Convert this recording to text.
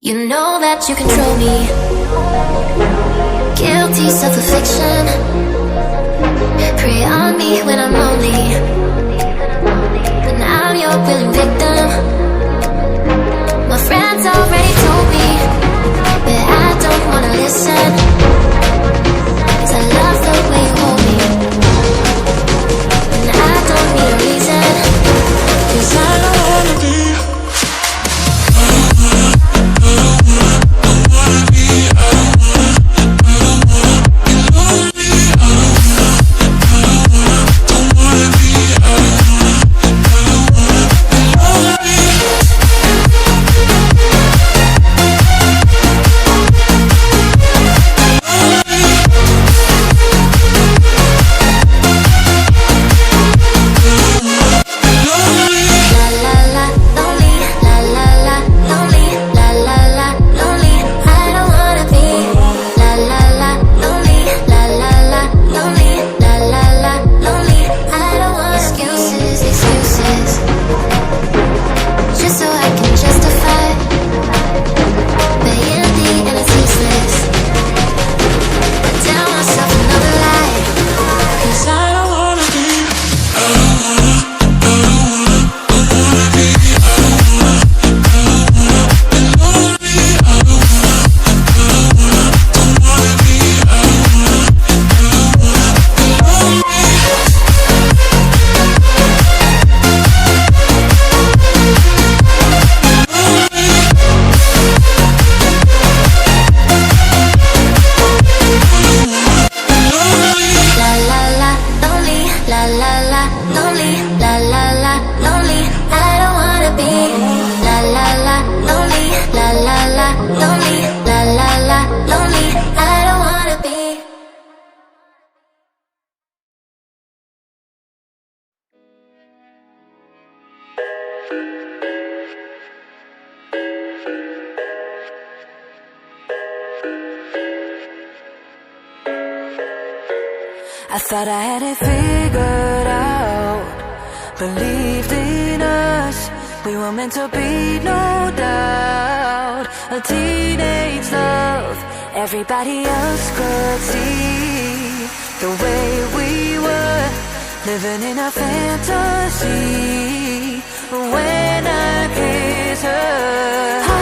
You know that you control me. Guilty self-affliction. Prey on me when I'm lonely, but now I'm your willing victim. My friends already told me, but I don't wanna listen, 'cause I love the way you hold me, and I don't need a reason, 'cause I don't wanna be. I thought I had it figured out, believed in us, we were meant to be, no doubt. A teenage love, everybody else could see the way we were, living in a fantasy. When I kiss her,